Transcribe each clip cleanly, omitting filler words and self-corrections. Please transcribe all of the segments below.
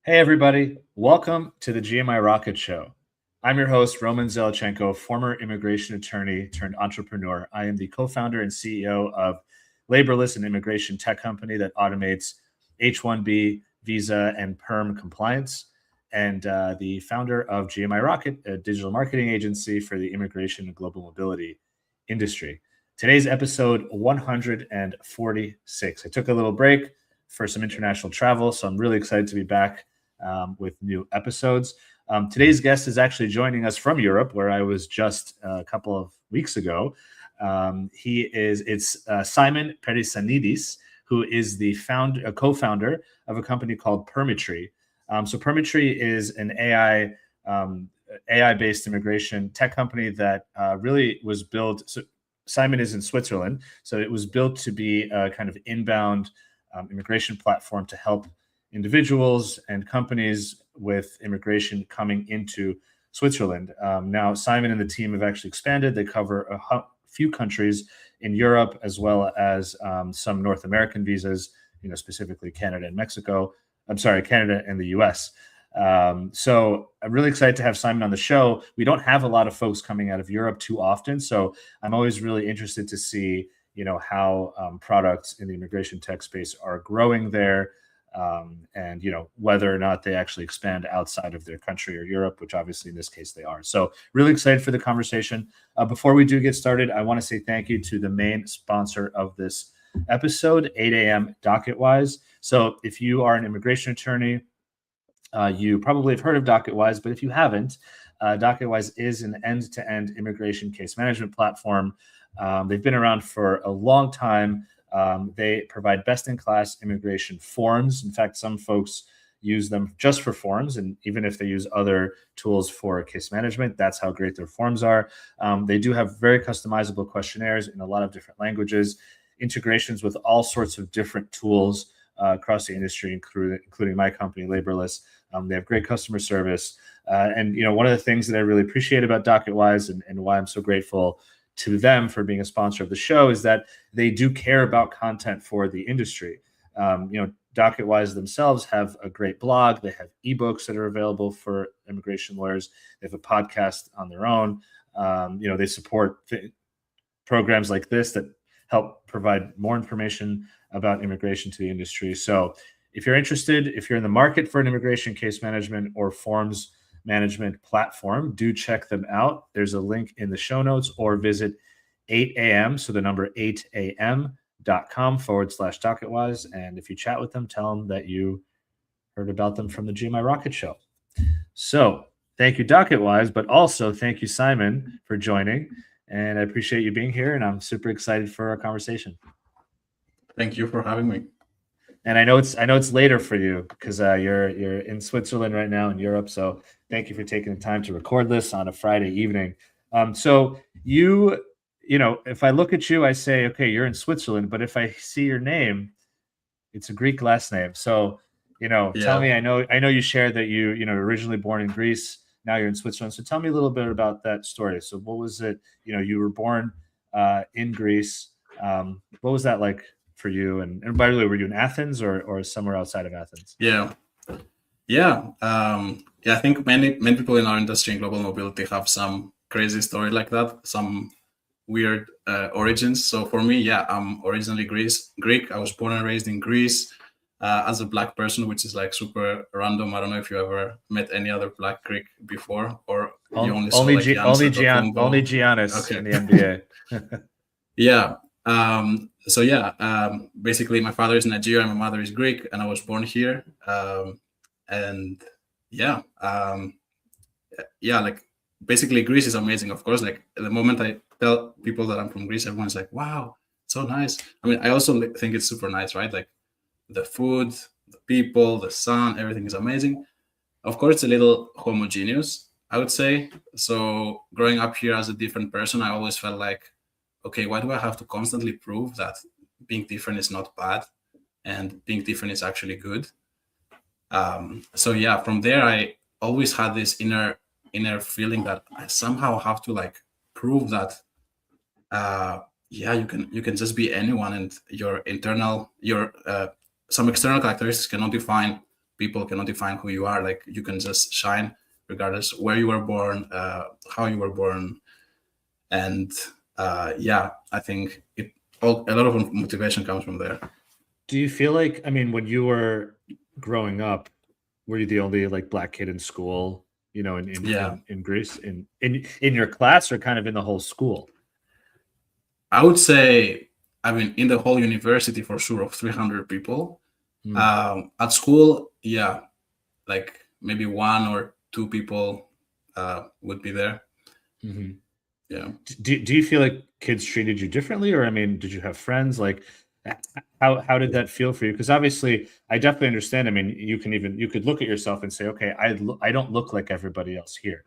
Hey, everybody. Welcome to the GMI Rocket Show. I'm your host, Roman Zelichenko, former immigration attorney turned entrepreneur. I am the co-founder and CEO of Laborless, an immigration tech company that automates H-1B, visa, and perm compliance, and the founder of GMI Rocket, a digital marketing agency for the immigration and global mobility industry. Today's episode 146. I took a little break for some international travel, so I'm really excited to be back with new episodes. Today's guest is actually joining us from Europe, where I was just a couple of weeks ago. It's Simon Perisanidis, who is the co-founder of a company called Permitree. So Permitree is an AI-based immigration tech company that really was built. So Simon is in Switzerland, so it was built to be a kind of inbound immigration platform to help individuals and companies with immigration coming into Switzerland. Now, Simon and the team have actually expanded. They cover a few countries in Europe, as well as some North American visas, specifically Canada and Mexico. I'm sorry, Canada and the US. So I'm really excited to have Simon on the show. We don't have a lot of folks coming out of Europe too often, so I'm always really interested to see, how products in the immigration tech space are growing there. And whether or not they actually expand outside of their country or Europe, which obviously in this case they are. So really excited for the conversation. Before we do get started, I want to say thank you to the main sponsor of this episode, 8 a.m. DocketWise. So if you are an immigration attorney, you probably have heard of DocketWise, but if you haven't, DocketWise is an end-to-end immigration case management platform. They've been around for a long time. They provide best-in-class immigration forms. In fact, some folks use them just for forms, and even if they use other tools for case management, that's how great their forms are. They do have very customizable questionnaires in a lot of different languages, integrations with all sorts of different tools across the industry, including my company, Laborless. They have great customer service. And one of the things that I really appreciate about DocketWise and why I'm so grateful to them for being a sponsor of the show is that they do care about content for the industry. DocketWise themselves have a great blog. They have ebooks that are available for immigration lawyers. They have a podcast on their own. They support programs like this that help provide more information about immigration to the industry. So if you're interested, if you're in the market for an immigration case management or forms management platform, do check them out. There's a link in the show notes, or visit 8am, so the number 8am.com/DocketWise. And if you chat with them, tell them that you heard about them from the GMI Rocket Show. So thank you, DocketWise, but also thank you, Simon, for joining. And I appreciate you being here, and I'm super excited for our conversation. Thank you for having me. And I know it's later for you because you're in Switzerland right now in Europe. So thank you for taking the time to record this on a Friday evening. So if I look at you, I say, okay, you're in Switzerland. But if I see your name, it's a Greek last name. So tell me. I know you shared that you originally born in Greece. Now you're in Switzerland. So tell me a little bit about that story. So what was it? You were born in Greece. What was that like for you? And by the way, were you in Athens or somewhere outside of Athens? Yeah. I think many people in our industry in global mobility have some crazy story like that, some weird origins. So for me, I'm originally Greek. I was born and raised in Greece as a Black person, which is like super random. I don't know if you ever met any other Black Greek before, or you only saw like Giannis in the NBA. Basically my father is Nigerian, my mother is Greek, and I was born here. Basically Greece is amazing. Of course, like the moment I tell people that I'm from Greece, everyone's like, wow, so nice. I mean, I also think it's super nice, right? Like the food, the people, the sun, everything is amazing. Of course, it's a little homogeneous, I would say. So growing up here as a different person, I always felt like, okay, why do I have to constantly prove that being different is not bad and being different is actually good? From there, I always had this inner feeling that I somehow have to like prove that, you can just be anyone, and some external characteristics cannot define people cannot define who you are. Like you can just shine regardless where you were born, how you were born, and yeah, I think a lot of motivation comes from there. Do you feel like, I mean, when you were growing up, were you the only like black kid in school, you know, Yeah, in Greece, in your class, or kind of in the whole school? I would say, I mean, in the whole university for sure of 300 people. Hmm. At school, yeah, like maybe one or two people would be there. Hmm. Yeah. Do you feel like kids treated you differently, or I mean, did you have friends? Like, how did that feel for you? Because obviously, I definitely understand. I mean, you could look at yourself and say, okay, I don't look like everybody else here,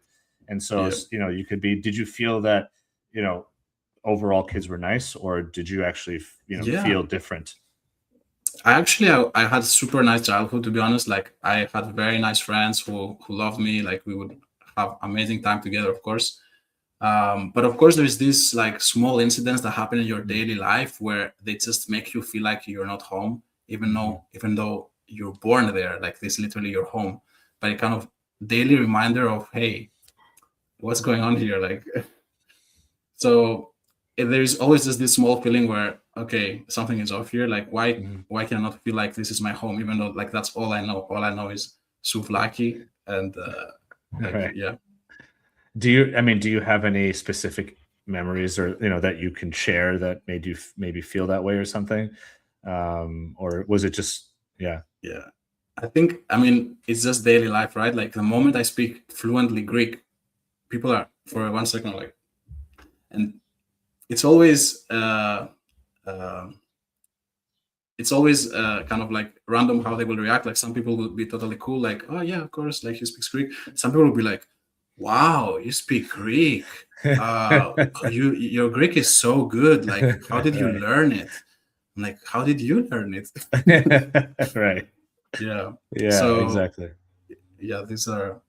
and so Yeah. you know, you could be. Did you feel that, you know, overall kids were nice, or did you actually you know, Yeah. feel different? I had a super nice childhood, to be honest. Like I had very nice friends who loved me. Like we would have amazing time together, of course. But of course, there's these like small incidents that happen in your daily life where they just make you feel like you're not home, Mhm. even though you're born there. Like this, literally your home. But a kind of daily reminder of, hey, what's going on here? Like, so there's always just this small feeling where, okay, something is off here. Like, Mhm. why can I not feel like this is my home, even though like that's all I know. All I know is souvlaki and like Right. yeah. Do you, I mean, do you have any specific memories, or, you know, that you can share that made you maybe feel that way or something? Or was it just, yeah. Yeah. I think, I mean, it's just daily life, right? Like the moment I speak fluently Greek, people are for 1 second like, and it's always, uh, it's always kind of like random how they will react. Like some people will be totally cool, like, oh yeah, of course, like he speaks Greek. Some people will be like, wow, you speak Greek. Your Greek is so good. Like, how did you Right. learn it? I'm like, how did you learn it? Right. Yeah. Yeah, So exactly. yeah, these are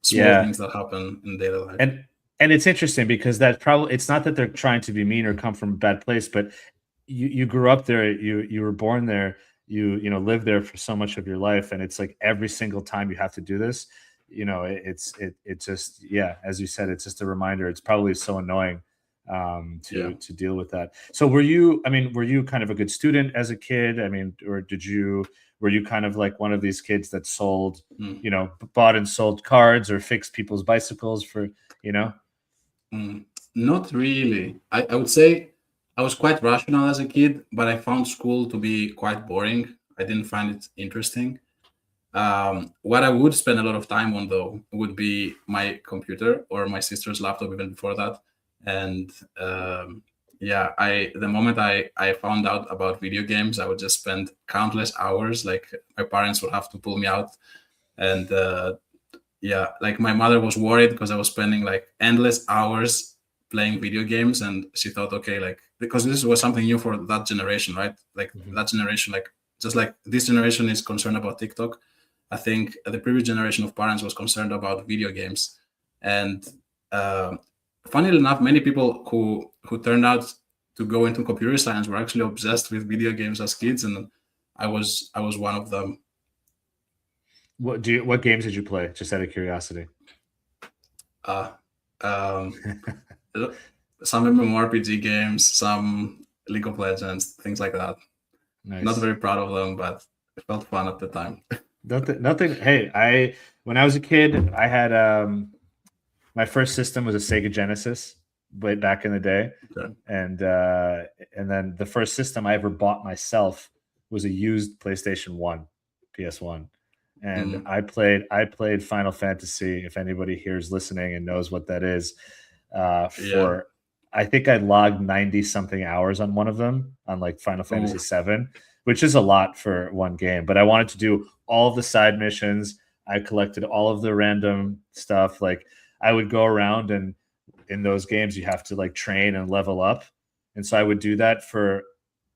small Yeah. things that happen in daily life. And it's interesting because that probably, it's not that they're trying to be mean or come from a bad place, but you grew up there, you were born there, you know, lived there for so much of your life, and it's like every single time you have to do this, you know, it just, yeah, as you said, it's just a reminder. It's probably so annoying Yeah. to deal with that. So were you, I mean, were you kind of a good student as a kid? I mean, or did you, were you kind of like one of these kids that sold, Mm. you know, bought and sold cards or fixed people's bicycles for, you know? Mm. Not really. I would say I was quite rational as a kid, but I found school to be quite boring. I didn't find it interesting. What I would spend a lot of time on though would be my computer or my sister's laptop even before that. And yeah, I the moment I found out about video games, I would just spend countless hours. Like my parents would have to pull me out, and yeah, like my mother was worried because I was spending like endless hours playing video games, and she thought, okay, like because this was something new for that generation, right? Like Mhm. that generation, like just like this generation is concerned about TikTok. I think the previous generation of parents was concerned about video games, and uh, funnily enough, many people who turned out to go into computer science were actually obsessed with video games as kids, and I was one of them. What games did you play? Just out of curiosity. Uh, um, some MMORPG games, some League of Legends, things like that. Not Nice. very proud of them, but it felt fun at the time. Nothing. Hey, when I was a kid, I had my first system was a Sega Genesis, way back in the day, Okay. and then the first system I ever bought myself was a used PlayStation One, PS1, and Mm, I played Final Fantasy. If anybody here is listening and knows what that is, yeah. for I think I logged 90 something hours on one of them, on like Final Fantasy Oof. 7, which is a lot for one game. But I wanted to do all of the side missions. I collected all of the random stuff. Like I would go around, and in those games you have to like train and level up. And so I would do that for a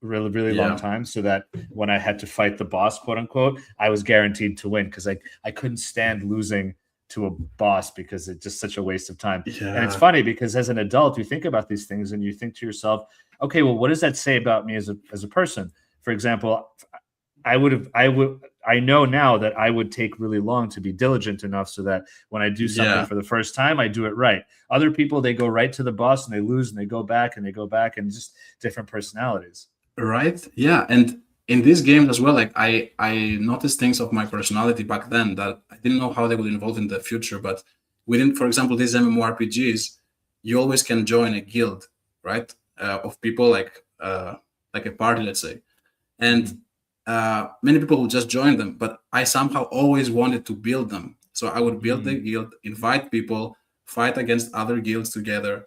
really, really long Yeah. time, so that when I had to fight the boss, quote unquote, I was guaranteed to win, because I couldn't stand losing to a boss because it's just such a waste of time. And it's Yeah. funny because as an adult, you think about these things and you think to yourself, okay, well, what does that say about me as a person? For example, I would I know now that I would take really long to be diligent enough so that when I do something for the first time, I do it right. Other people, they go right to the boss and they lose and they go back and they go back, and just different personalities. Right. Yeah. And in these games as well, like I noticed things of my personality back then that I didn't know how they would evolve in the future. But within, for example, these MMORPGs, you always can join a guild, right? Of people like a party, let's say. And many people will just join them, but I somehow always wanted to build them. So I would build the guild, invite people, fight against other guilds together.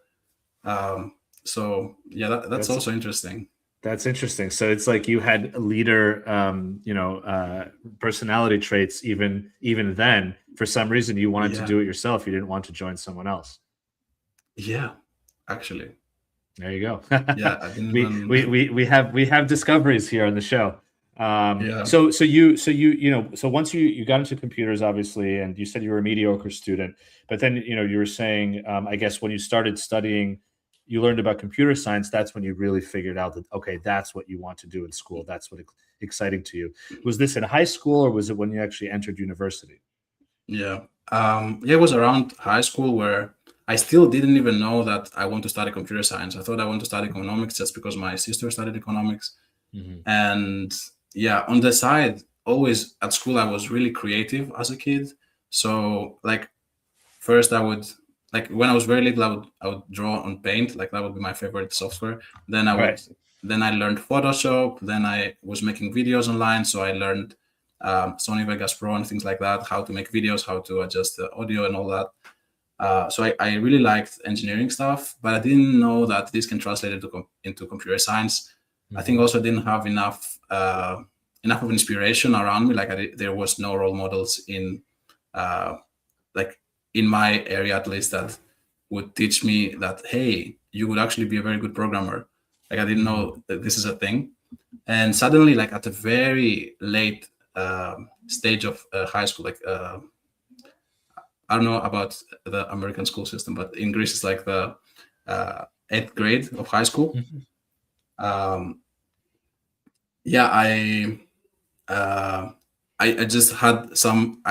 So yeah, that's also interesting. That's interesting. So it's like you had leader, personality traits even then. For some reason, you wanted to do it yourself. You didn't want to join someone else. Yeah, actually. There you go. Yeah, I didn't we have discoveries here on the show. So once you got into computers, obviously, and you said you were a mediocre student, but then you were saying, I guess when you started studying, you learned about computer science. That's when you really figured out that, okay, that's what you want to do in school. That's what exciting to you. Was this in high school, or was it when you actually entered university? Yeah, it was around high school where I still didn't even know that I want to study computer science. I thought I want to study economics just because my sister studied economics. And yeah, on the side, always at school, I was really creative as a kid. So like, first I would, like when I was very little, I would draw on Paint. Like that would be my favorite software. Then then I learned Photoshop. Then I was making videos online. So I learned Sony Vegas Pro and things like that, how to make videos, how to adjust the audio and all that. So I really liked engineering stuff, but I didn't know that this can translate into computer science. I think also I didn't have enough of inspiration around me. Like there was no role models in in my area, at least, that would teach me that, hey, you would actually be a very good programmer. Like I didn't know that this is a thing. And suddenly, like at a very late stage of high school, like I don't know about the American school system, but in Greece it's like the 8th grade of high school. I just had some.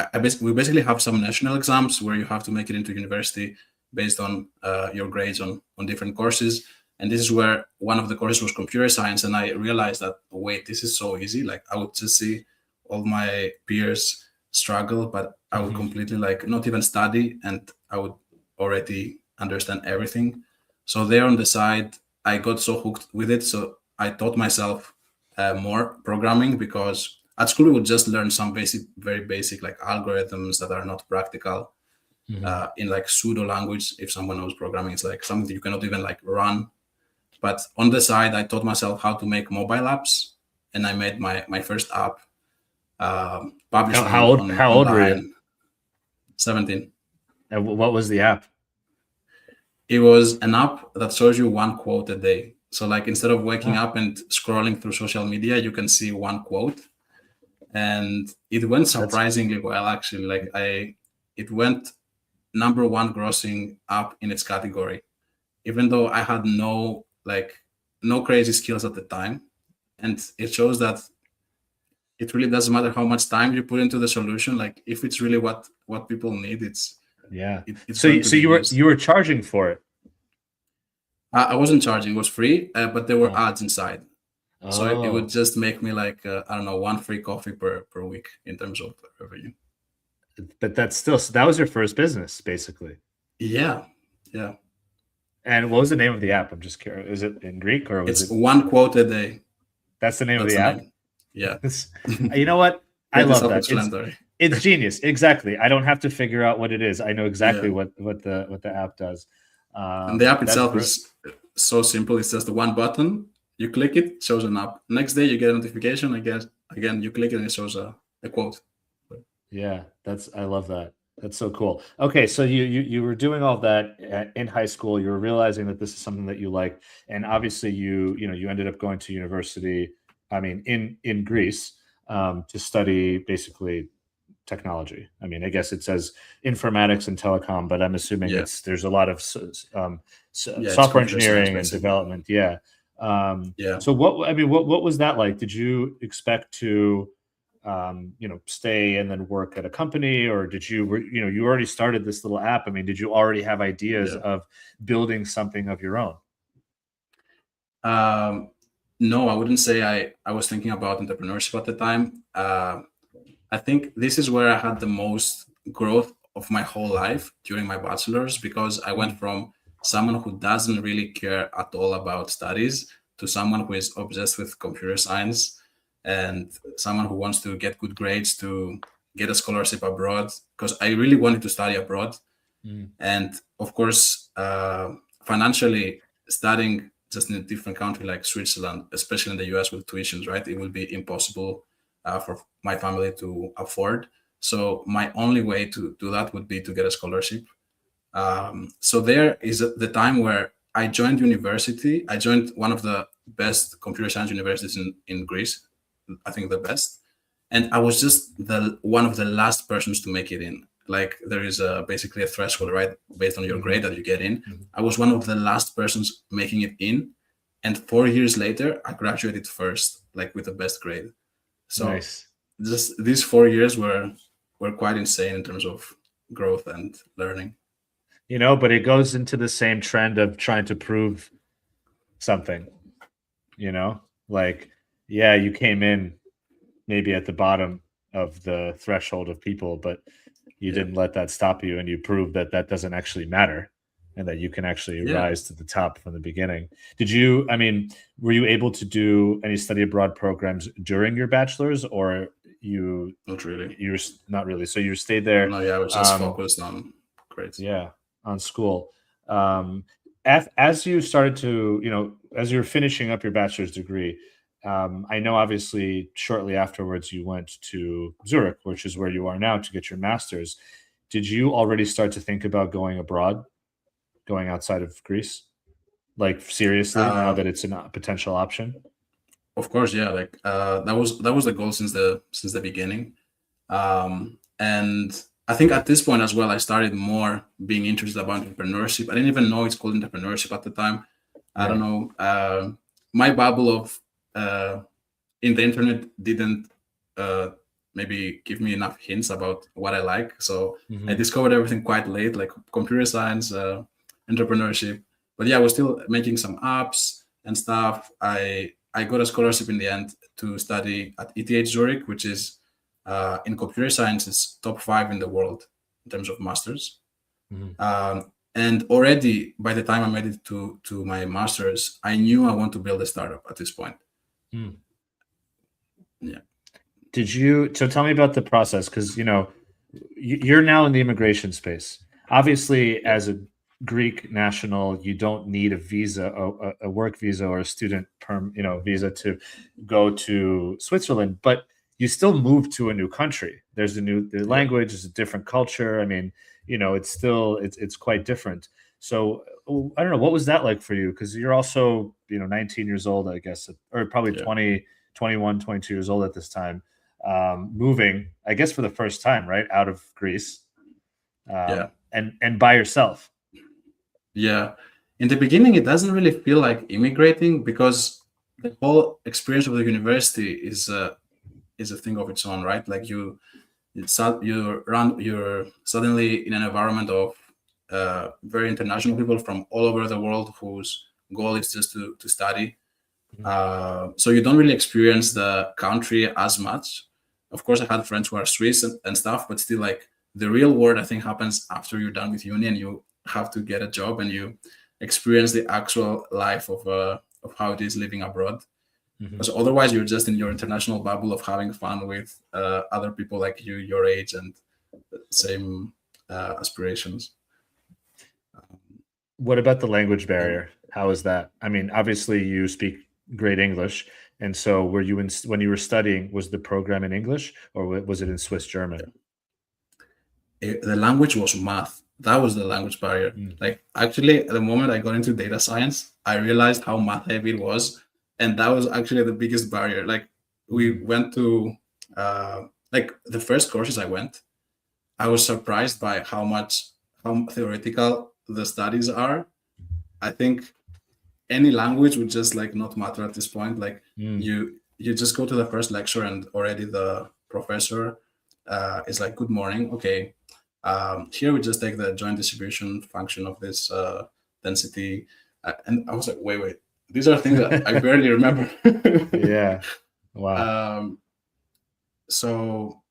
We basically have some national exams where you have to make it into university based on your grades on different courses. And this is where one of the courses was computer science, and I realized that, wait, this is so easy. Like I would just see all my peers struggle, but I would completely like not even study, and I would already understand everything. So there on the side, I got so hooked with it. So I taught myself more programming, because at school we would just learn some very basic like algorithms that are not practical in like pseudo language. If someone knows programming, it's like something that you cannot even like run. But on the side, I taught myself how to make mobile apps, and I made my first app. Published how old were you? 17. And what was the app? It was an app that shows you one quote a day. So like instead of waking up and scrolling through social media, you can see one quote. And it went surprisingly well, actually. Like it went #1 grossing app in its category, even though I had no crazy skills at the time. And it shows that it really doesn't matter how much time you put into the solution. Like if it's really what people need, it's so you were charging for it? I wasn't charging; it was free, but there were ads inside. So it would just make me like I don't know, 1 free coffee per week in terms of revenue. But that was your first business, basically. Yeah. And what was the name of the app? I'm just curious. Is it in Greek or was it's one quote a day? That's the name of the app. Name. Yeah. You know what? I love that. It's genius. Exactly. I don't have to figure out what it is. I know exactly what the app does. And the app itself is so simple. It's just one button. You click it, shows an app. Next day you get a notification. I guess again you click it and it shows a quote. Yeah, I love that. That's so cool. Okay, so you were doing all that in high school. You were realizing that this is something that you like, and obviously you ended up going to university. I mean, in Greece to study basically technology. I mean, I guess it says informatics and telecom, but I'm assuming there's a lot of software engineering and development. Yeah. So what was that like? Did you expect to stay and then work at a company, or did you already started this little app? I mean, did you already have ideas Yeah. of building something of your own? No, I wouldn't say I was thinking about entrepreneurship at the time. I think this is where I had the most growth of my whole life during my bachelor's, because I went from someone who doesn't really care at all about studies to someone who is obsessed with computer science, and someone who wants to get good grades to get a scholarship abroad, because I really wanted to study abroad. Mm. And of course, financially, studying just in a different country like Switzerland, especially in the US with tuitions, right? It will be impossible for my family to afford. So my only way to do that would be to get a scholarship. So there is the time where I joined university. I joined one of the best computer science universities in Greece, I think the best. And I was just the one of the last persons to make it in. Like there is basically a threshold, right, based on your grade that you get in. I was one of the last persons making it in, and 4 years later, I graduated first, like with the best grade. So Nice. just these 4 years were quite insane in terms of growth and learning. But it goes into the same trend of trying to prove something, you know, like, yeah, you came in maybe at the bottom of the threshold of people, but you Yeah. didn't let that stop you, and you proved that that doesn't actually matter, and that you can actually Yeah. rise to the top from the beginning. I mean, were you able to do any study abroad programs during your bachelor's, or you Not really. you were not really? So you stayed there, No, yeah, I was just focused on grades. yeah, on school. As you started to, as you were finishing up your bachelor's degree, I know obviously shortly afterwards you went to Zurich, which is where you are now, to get your master's. Did you already start to think about going abroad, going outside of Greece, like seriously, now Uh, that it's a potential option? of course, yeah, like that was the goal since the beginning. And I think at this point as well, I started more being interested about entrepreneurship. I didn't even know it's called entrepreneurship at the time. I don't Right. know. My bubble of in the internet didn't uh, maybe give me enough hints about what I like. So I Hmm. discovered everything quite late, like computer science, entrepreneurship. But yeah, I was still making some apps and stuff. I got a scholarship in the end to study at ETH Zurich, which is in computer science is top 5 in the world in terms of masters. Hmm. And already by the time I made it to my masters, I knew I want to build a startup at this point. Mm. Yeah, So tell me about the process, because you're now in the immigration space. Obviously, yeah, as a Greek national, you don't need a visa, a work visa, or a student visa to go to Switzerland, but you still move to a new country. The yeah. language is a different culture. I mean, it's quite different. So I don't know, what was that like for you? Because you're also 19 years old, I guess, or probably Yeah, 20, 21, 22 years old at this time, moving, I guess, for the first time, right, out of Greece, yeah, and by yourself. yeah. In the beginning, it doesn't really feel like immigrating because the whole experience of the university is a thing of its own, right? Like you're suddenly in an environment of very international people from all over the world whose goal is just to study. Mhm. So you don't really experience the country as much. Of course, I had friends who are Swiss and stuff, but still, like the real world, I think happens after you're done with uni and you have to get a job and you experience the actual life of how it is living abroad. Mhm. Because otherwise, you're just in your international bubble of having fun with other people like you, your age, and same aspirations. What about the language Yeah. barrier? How is that? I mean, obviously, you speak great English, and so were you when you were studying? Was the program in English, or was it in Swiss German? The language was math. That was the language barrier. Mm. Like actually, the moment I got into data science, I realized how math heavy it was, and that was actually the biggest barrier. Like we Mm. went to uh, like the first courses I went, I was surprised by how theoretical the studies are. I think any language would just like not matter at this point. Like Mm. you just go to the first lecture and already professor is like, good morning. Okay. Here we just take the joint distribution function of this density. And I was like, wait, these are things that I barely remember. Yeah. Wow. So,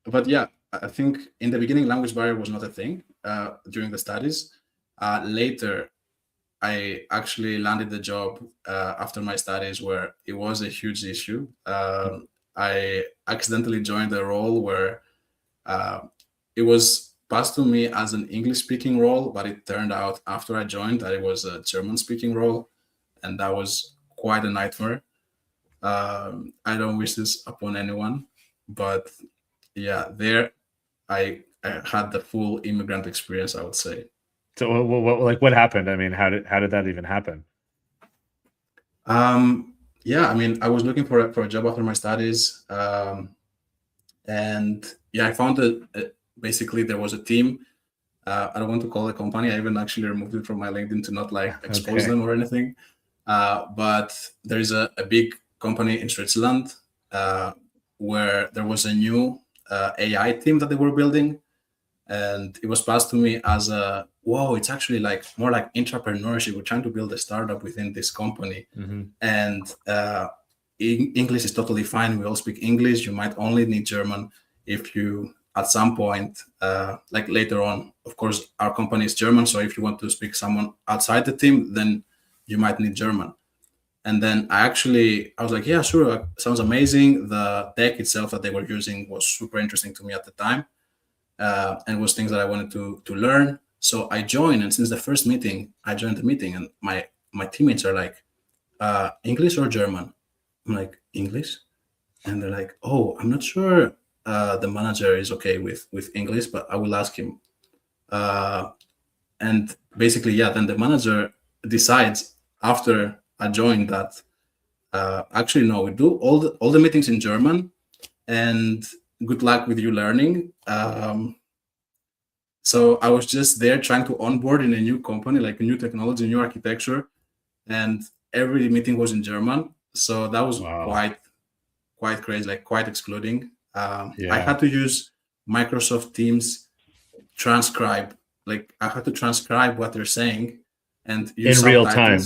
but yeah, I think in the beginning, language barrier was not a thing during the studies. Later, I actually landed the job after my studies where it was a huge issue. I accidentally joined a role where it was passed to me as an English speaking role, but it turned out after I joined that it was a German speaking role. And that was quite a nightmare. I don't wish this upon anyone, but yeah, there I had the full immigrant experience, I would say. So what happened? I mean, how did that even happen? Yeah, I mean, I was looking for a job after my studies, and yeah, I found that basically there was a team. I don't want to call it a company. I even actually removed it from my LinkedIn to not like expose them or anything. But there is a big company in Switzerland where there was a new AI team that they were building, and it was passed to me as a whoa, it's actually like more like entrepreneurship. We're trying to build a startup within this company. And English is totally fine. We all speak English. You might only need German if you at some point like later on. Of course, our company is German, so if you want to speak someone outside the team, then you might need German. And then I was like, yeah, sure, sounds amazing. The tech itself that they were using was super interesting to me at the time. And was things that I wanted to learn. So I joined, and since the first meeting, I joined the meeting, and my teammates are like, English or German? I'm like, English. And they're like, oh, I'm not sure the manager is okay with English, but I will ask him. And basically, yeah, then the manager decides after I joined that actually no, we do all the meetings in German, and good luck with you learning. So I was just there trying to onboard in a new company, like a new technology, new architecture, and every meeting was in German. So that was quite crazy, like quite excluding. I had to use Microsoft Teams transcribe. Like I had to transcribe what they're saying and use in real time.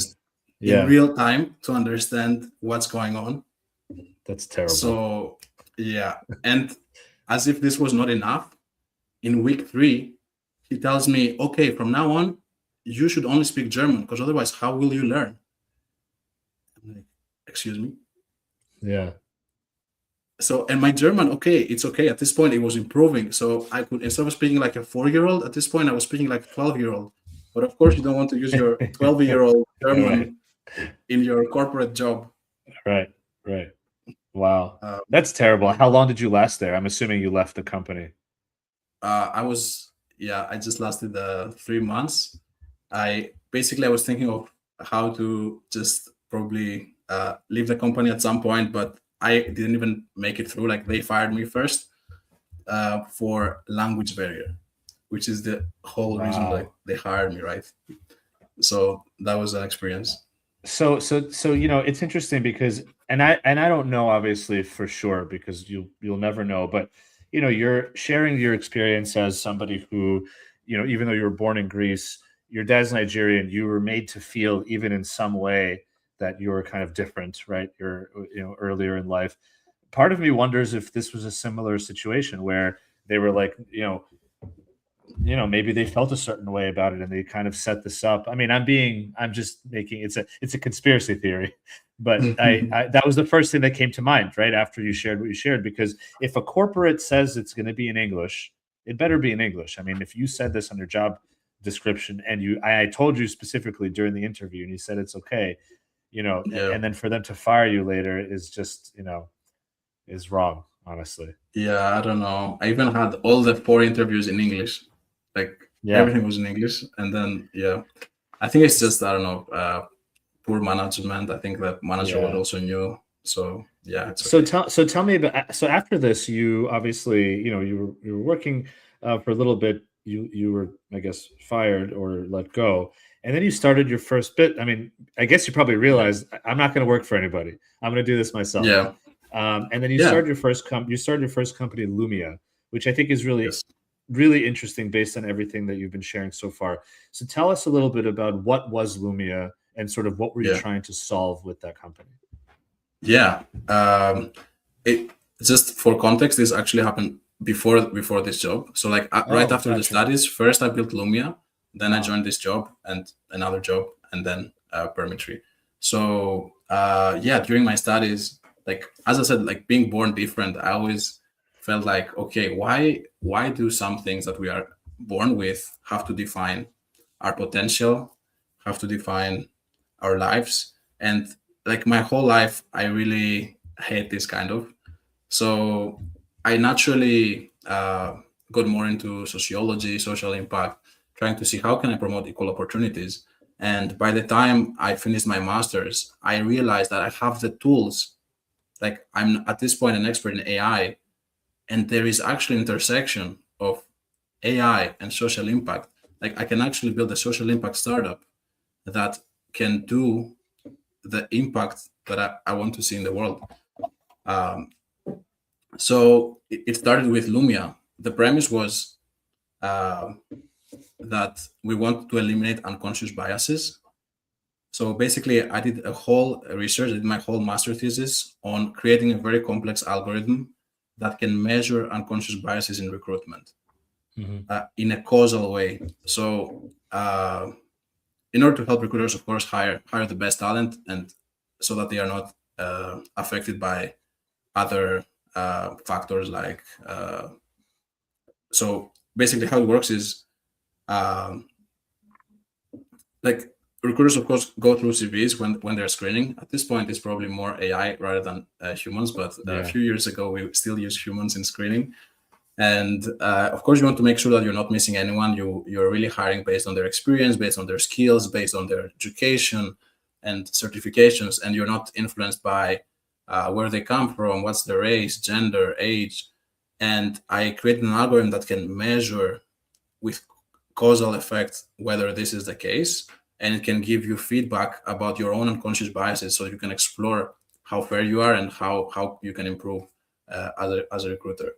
In real time to understand what's going on. That's terrible. So yeah, and as if this was not enough, in week 3, he tells me, okay, from now on, you should only speak German, because otherwise, how will you learn? I'm like, excuse me? Yeah. So, and my German, okay, it's okay. At this point, it was improving. So I could, instead of speaking like a 4-year-old, at this point, I was speaking like a 12-year-old. But of course, you don't want to use your 12-year-old German in your corporate job. Right. Wow. That's terrible. How long did you last there? I'm assuming you left the company. I just lasted 3 months. I was thinking of how to just probably leave the company at some point, but I didn't even make it through. Like they fired me first for language barrier, which is the whole reason like they hired me, right? So that was an experience. So it's interesting because and I don't know obviously for sure, because you'll never know, but you're sharing your experience as somebody who, even though you were born in Greece, your dad's Nigerian, you were made to feel even in some way that you were kind of different, right? You're earlier in life. Part of me wonders if this was a similar situation where they were like, maybe they felt a certain way about it and they kind of set this up. I mean, I'm just making it's a conspiracy theory, but I that was the first thing that came to mind right after you shared what you shared, because if a corporate says it's going to be in English, it better be in English. I mean, if you said this on your job description and I told you specifically during the interview and you said it's okay, and then for them to fire you later is just, is wrong, honestly. Yeah, I don't know. I even had all the 4 interviews in English. Like everything was in English. And then, I think it's just, I don't know, poor management. I think the manager was also new. So, yeah. It's okay. So tell me about, so after this, you obviously, you were working for a little bit. You were, I guess, fired or let go. And then you started your first bit. I mean, I guess you probably realized I'm not going to work for anybody. I'm going to do this myself. Yeah. And then you Yeah. started your first company, Lumia, which I think is really, Yes. really interesting based on everything that you've been sharing so far. So tell us a little bit about what was Lumia and sort of what were you Yeah. trying to solve with that company? Yeah. It just for context, this actually happened before this job. So like right after the studies, first I built Lumia, then I joined this job and another job, and then Permitree. So yeah, during my studies, like as I said, like being born different, I always felt like, okay, why do some things that we are born with have to define our potential, have to define our lives? And like my whole life, I really hate this kind of. So I naturally got more into sociology, social impact, trying to see how can I promote equal opportunities. And by the time I finished my master's, I realized that I have the tools. Like I'm at this point an expert in AI, and there is actually intersection of AI and social impact. Like I can actually build a social impact startup that can do the impact that I want to see in the world. Um, so it started with Lumia. The premise was uh, that we want to eliminate unconscious biases. So basically, I did a whole research, I did my whole master thesis on creating a very complex algorithm that can measure unconscious biases in recruitment in a causal way. So in order to help recruiters, of course, hire the best talent, and so that they are not affected by other factors like so basically how it works is um, like recruiters of course go through CVs when they're screening. At this point it's probably more AI rather than humans, but a few years ago we still use humans in screening. And of course you want to make sure that you're not missing anyone. You're really hiring based on their experience, based on their skills, based on their education and certifications, and you're not influenced by where they come from, what's their race, gender, age. And I created an algorithm that can measure with causal effect whether this is the case, and it can give you feedback about your own unconscious biases, so you can explore how fair you are and how you can improve as a recruiter.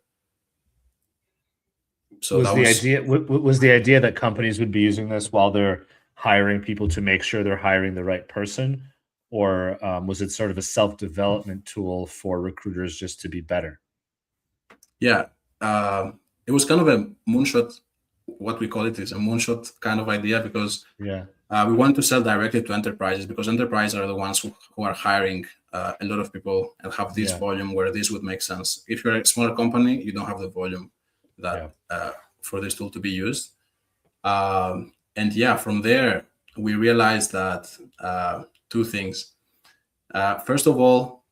So was the idea that companies would be using this while they're hiring people to make sure they're hiring the right person, or was it sort of a self-development tool for recruiters just to be better? Yeah, it was kind of a moonshot. What we call it is a moonshot kind of idea, because we want to sell directly to enterprises, because enterprises are the ones who are hiring a lot of people and have this volume where this would make sense. If you're a smaller company, you don't have the volume that for this tool to be used. And yeah, from there we realized that two things. First of all,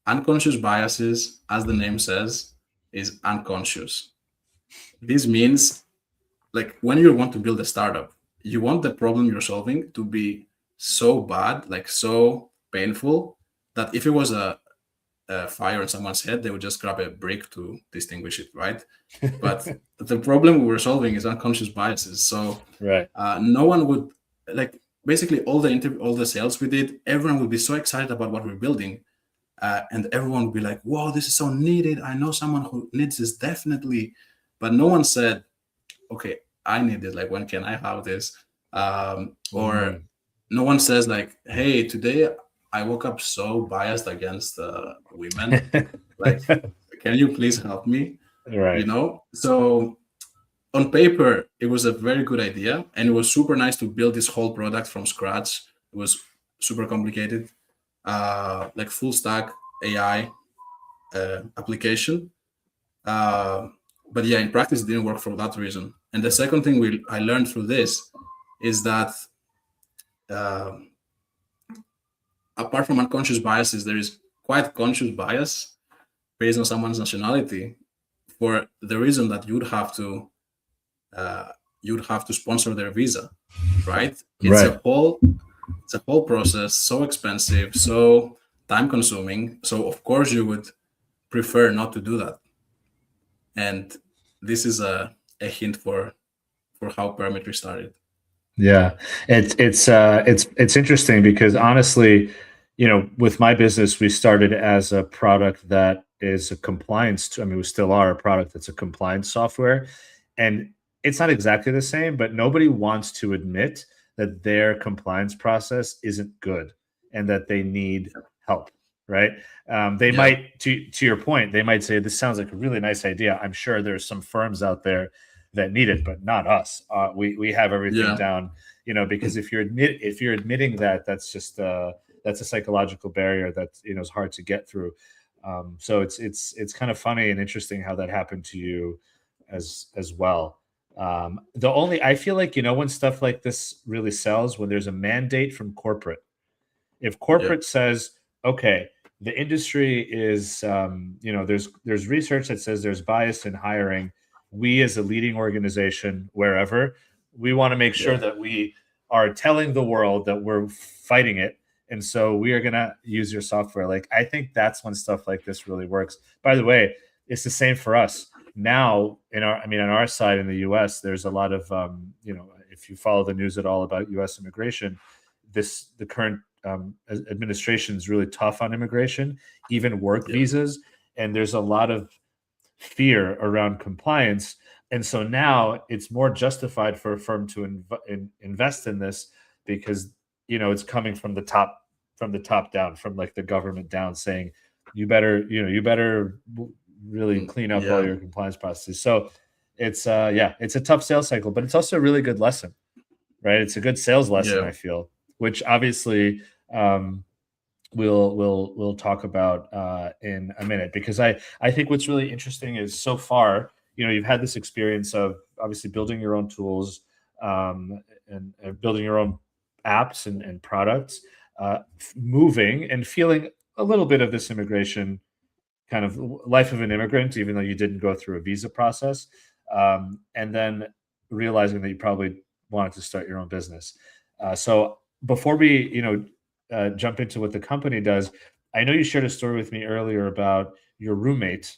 unconscious biases, as the name says, is unconscious. This means, like, when you want to build a startup, you want the problem you're solving to be so bad, like so painful, that if it was a fire on someone's head, they would just grab a brick to distinguish it, right? But the problem we were solving is unconscious biases. So no one would, like, basically all the sales we did, everyone would be so excited about what we're building. And everyone would be like, "Wow, this is so needed. I know someone who needs this definitely." But no one said, "Okay, I need this. Like, when can I have this?" Or no one says like, "Hey, today I woke up so biased against women. Like, can you please help me?" Right. You know? So on paper, it was a very good idea, and it was super nice to build this whole product from scratch. It was super complicated. Like full stack AI application. But yeah, in practice, it didn't work for that reason. And the second thing I learned through this is that apart from unconscious biases, there is quite conscious bias based on someone's nationality, for the reason that you'd have to sponsor their visa, right? It's a whole process, so expensive, so time consuming. So of course you would prefer not to do that. And this is a hint for how Permitree started. Yeah, it's interesting because honestly, with my business, we started as a product that is a compliance. I mean, we still are a product that's a compliance software, and it's not exactly the same, but nobody wants to admit that their compliance process isn't good and that they need help, right? They Yeah. might, to your point, they might say, "This sounds like a really nice idea. I'm sure there's some firms out there that need it, but not us. We have everything Yeah. down." Because if you're admitting that, that's a psychological barrier that is hard to get through. So it's kind of funny and interesting how that happened to you as well. The only I feel like when stuff like this really sells, when there's a mandate from corporate. If Yeah. corporate says, okay, the industry is there's research that says there's bias in hiring. We as a leading organization wherever, we want to make sure Yeah. that we are telling the world that we're fighting it, and so we are going to use your software. Like, I think that's when stuff like this really works. By the way, it's the same for us now. On our side in the US, there's a lot of if you follow the news at all about US immigration, the current administration is really tough on immigration, even work Yeah. visas, and there's a lot of fear around compliance. And so now it's more justified for a firm to invest in this because it's coming from the top down, from like the government down, saying you better really clean up all Yeah. your compliance processes. So it's it's a tough sales cycle, but it's also a really good lesson, right? It's a good sales lesson, Yeah. I feel, which obviously um, we'll talk about in a minute, because I think what's really interesting is, so far, you've had this experience of obviously building your own tools, and building your own apps and products, moving and feeling a little bit of this immigration kind of life of an immigrant, even though you didn't go through a visa process, and then realizing that you probably wanted to start your own business. So before we, jump into what the company does, I know you shared a story with me earlier about your roommate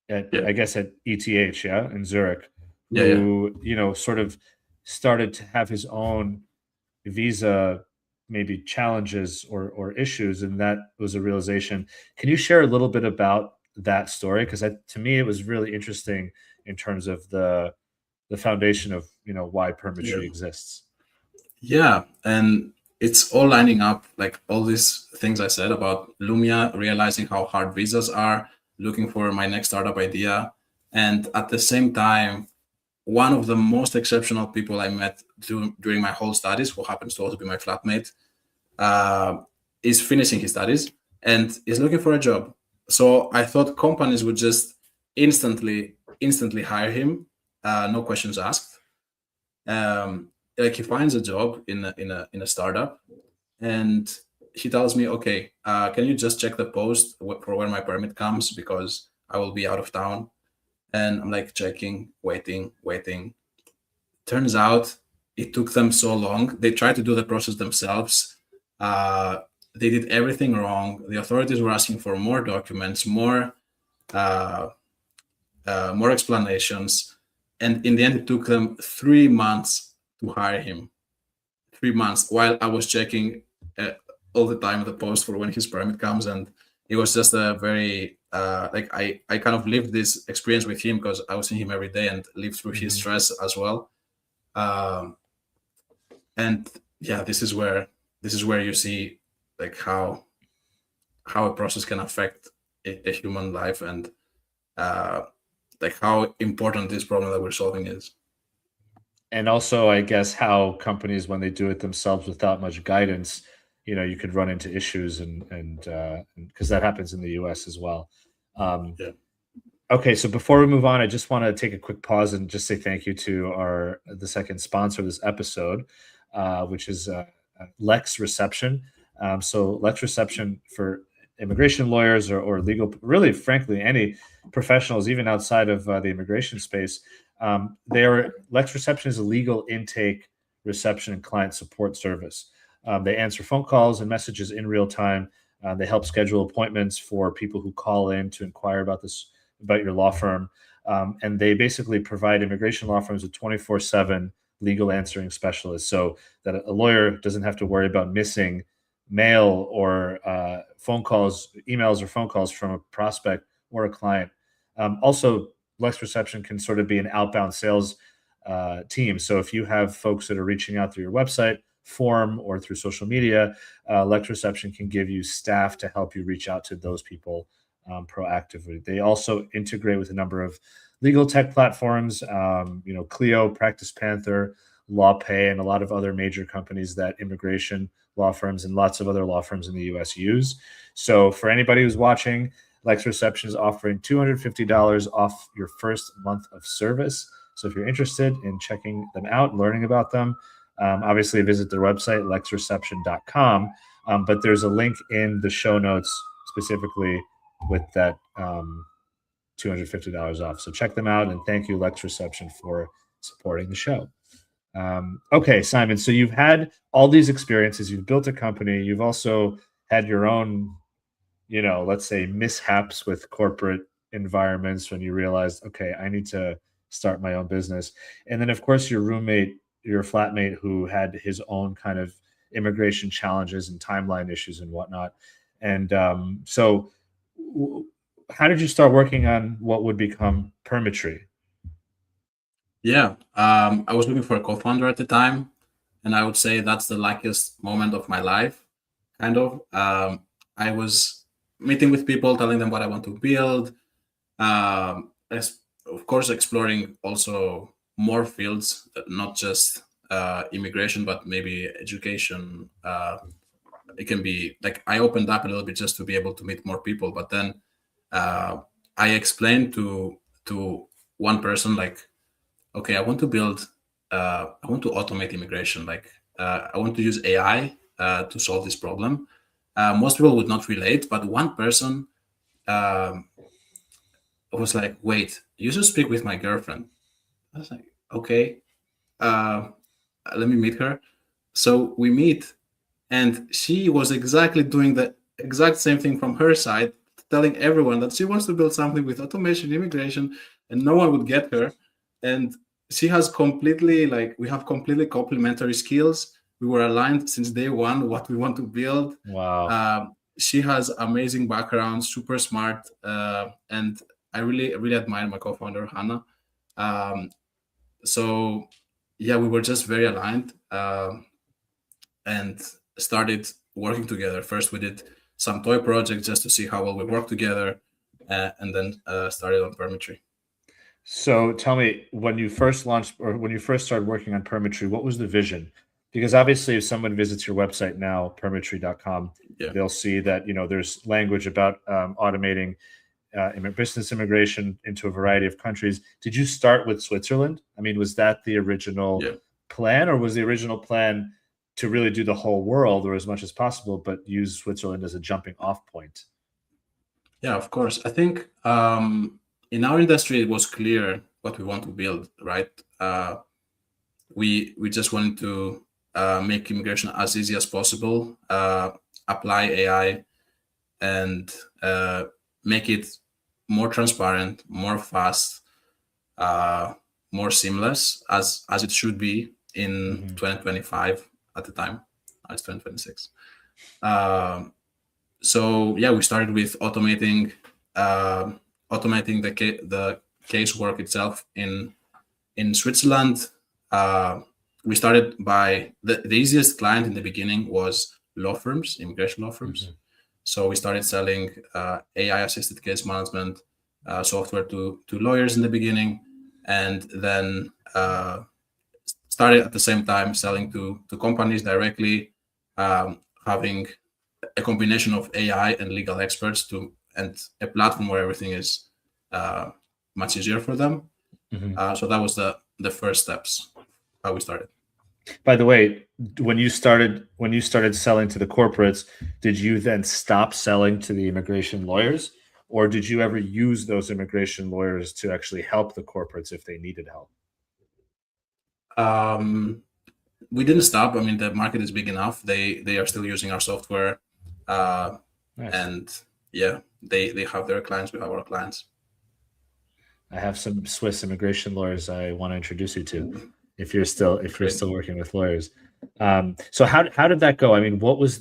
Yeah. I guess at ETH, yeah, in Zurich, Yeah. Yeah. who sort of started to have his own visa maybe challenges or issues, and that was a realization. Can you share a little bit about that story? Because to me, it was really interesting in terms of the foundation of why Yeah. Permitree exists. Yeah. And it's all lining up, like all these things I said about Lumia, realizing how hard visas are, looking for my next startup idea. And at the same time, one of the most exceptional people I met during my whole studies, who happens to also be my flatmate, uh, is finishing his studies and is looking for a job. So I thought companies would just instantly hire him, no questions asked. Like, he finds a job in a startup, and he tells me, "Okay, can you just check the post for where my permit comes, because I will be out of town." And I'm like checking, waiting. Turns out it took them so long. They tried to do the process themselves. Uh, they did everything wrong. The authorities were asking for more documents, uh, more explanations, and in the end, it took them 3 months to hire him. 3 months, while I was checking all the time the post for when his permit comes, and it was just a very like I kind of lived this experience with him because I was seeing him every day and lived through his Mhm. stress as well. Um, and yeah, this is where you see like how a process can affect a human life, and uh, like how important this problem that we're solving is. And also, I guess, how companies, when they do it themselves without much guidance, you could run into issues, and because that happens in the US as well. Um, Yeah. okay, so before we move on, I just want to take a quick pause and just say thank you to the second sponsor of this episode, which is Lex Reception. So Lex Reception, for immigration lawyers or legal, really, frankly, any professionals, even outside of the immigration space. Lex Reception is a legal intake, reception, and client support service. They answer phone calls and messages in real time. They help schedule appointments for people who call in to inquire about your law firm. And they basically provide immigration law firms with 24/7 legal answering specialists, so that a lawyer doesn't have to worry about missing mail or phone calls, emails or phone calls from a prospect or a client. Also, Lex Reception can sort of be an outbound sales team. So if you have folks that are reaching out through your website, form, or through social media, Lex Reception can give you staff to help you reach out to those people proactively. They also integrate with a number of legal tech platforms, Clio, Practice Panther, LawPay, and a lot of other major companies that immigration law firms and lots of other law firms in the US use. So for anybody who's watching, Lex Reception is offering $250 off your first month of service. So if you're interested in checking them out, learning about them, obviously visit their website, lexreception.com. But there's a link in the show notes specifically with that $250 off. So check them out, and thank you, Lex Reception, for supporting the show. Okay, Simon, so you've had all these experiences, you've built a company, you've also had your own, let's say mishaps with corporate environments when you realized, okay, I need to start my own business. And then of course your roommate, your flatmate, who had his own kind of immigration challenges and timeline issues and whatnot. And so how did you start working on what would become Permitree? Yeah, I was looking for a co-founder at the time, and I would say that's the luckiest moment of my life. Kind of, I was meeting with people, telling them what I want to build. Of course, exploring also more fields, not just immigration, but maybe education. It can be like I opened up a little bit just to be able to meet more people. But then I explained to one person, like, okay, I want to automate immigration. Like, I want to use AI to solve this problem. Most people would not relate, but one person was like, wait, you should speak with my girlfriend. I was like, okay, let me meet her. So we meet, and she was exactly doing the exact same thing from her side, telling everyone that she wants to build something with automation, immigration, and no one would get her. And she has we have completely complementary skills. We were aligned since day one, what we want to build. Wow. She has amazing background, super smart, and I really, really admire my co-founder, Hannah. So yeah, we were just very aligned and started working together. First, we did some toy projects just to see how well we work together, and then started on Permitree. So tell me, when you first launched or when you first started working on Permitree, what was the vision? Because obviously, if someone visits your website now, permitree.com, Yeah. they'll see that there's language about automating business immigration into a variety of countries. Did you start with Switzerland? I mean, was that the original plan, or was the original plan to really do the whole world or as much as possible, but use Switzerland as a jumping off point? Yeah, of course. I think in our industry, it was clear what we want to build, right? We just wanted to make immigration as easy as possible, apply AI, and make it more transparent, more fast, more seamless as it should be in 2025 at the time. Now it's 2026. So yeah, we started with automating the casework itself in Switzerland. We started by the easiest client in the beginning was law firms, immigration law firms. So we started selling AI assisted case management software to lawyers in the beginning, and then started at the same time selling to companies directly, having a combination of AI and legal experts and a platform where everything is much easier for them. So that was the first steps, how we started. By the way, when you started selling to the corporates, did you then stop selling to the immigration lawyers, or did you ever use those immigration lawyers to actually help the corporates if they needed help? We didn't stop. I mean, the market is big enough. They are still using our software, nice. And yeah, they have their clients. We have our clients. I have some Swiss immigration lawyers I want to introduce you to if you're still working with lawyers. So how did that go? I mean, what was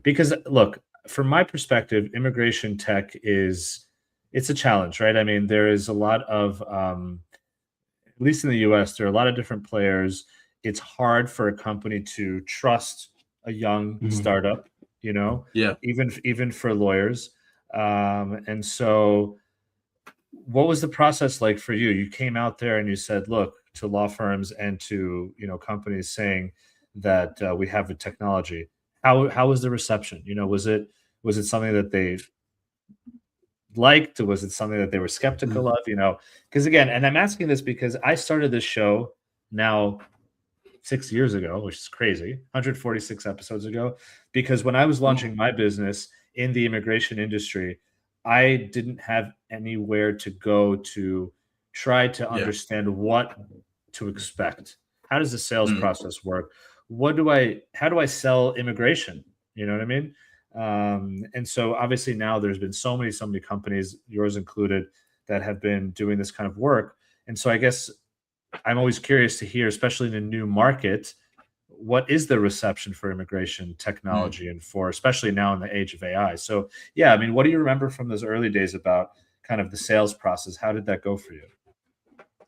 because look, from my perspective, immigration tech it's a challenge, right? I mean, there is a lot of at least in the US, there are a lot of different players. It's hard for a company to trust a young Mhm. startup, Yeah. even for lawyers. And so what was the process like for you? You came out there and you said, look, to law firms and to companies saying that we have a technology. How was the reception? Was it something that they liked? Or was it something that they were skeptical Mhm. of? Because again, and I'm asking this because I started this show now 6 years ago, which is crazy, 146 episodes ago, because when I was Oh, launching my business in the immigration industry, I didn't have anywhere to go to try to yeah. understand what to expect. How does the sales Mm. process work? How do I sell immigration? You know what I mean? And so obviously now there's been so many companies, yours included, that have been doing this kind of work. And so I guess I'm always curious to hear, especially in a new market, what is the reception for immigration Mm. technology and for especially now in the age of AI? So, yeah, I mean, what do you remember from those early days about kind of the sales process? How did that go for you?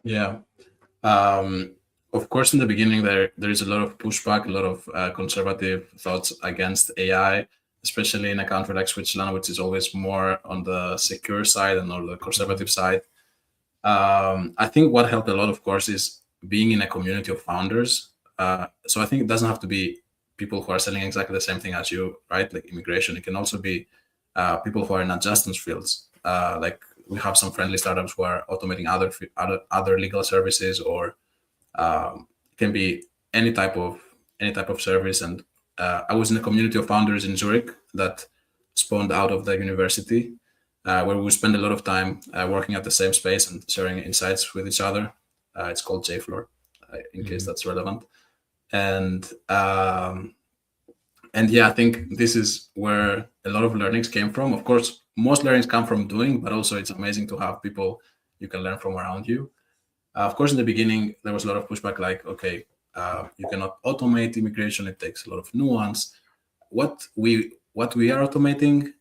Yeah. Um, of course, in the beginning, there is a lot of pushback, a lot of conservative thoughts against AI, especially in a country like Switzerland, which is always more on the secure side and on the Mhm. conservative side. I think what helped a lot, of course, is being in a community of founders. So I think it doesn't have to be people who are selling exactly the same thing as you, right? Like immigration. It can also be people who are in adjustment fields. Like we have some friendly startups who are automating other legal services, or it can be any type of service. And I was in a community of founders in Zurich that spawned out of the university, where we spend a lot of time working at the same space and sharing insights with each other. It's called JFloor, in case Mhm. that's relevant. And yeah, I think this is where a lot of learnings came from. Of course, most learnings come from doing, but also it's amazing to have people you can learn from around you. Of course, in the beginning, there was a lot of pushback, like, okay, you cannot automate immigration; it takes a lot of nuance. What we are automating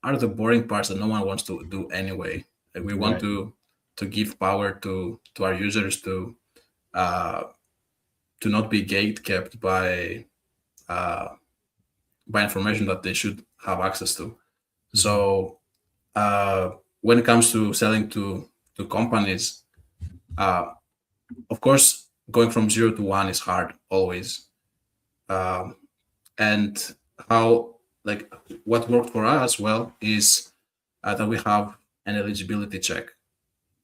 are the boring parts that no one wants to do anyway. Like, we want Right. to give power to our users uh, to not be gate kept uh, by information that they should have access to. Mhm. So uh, when it comes to selling to companies, uh, of course, going from 0 to 1 is hard always. Um, and how, like, what worked for us well is that we have an eligibility check.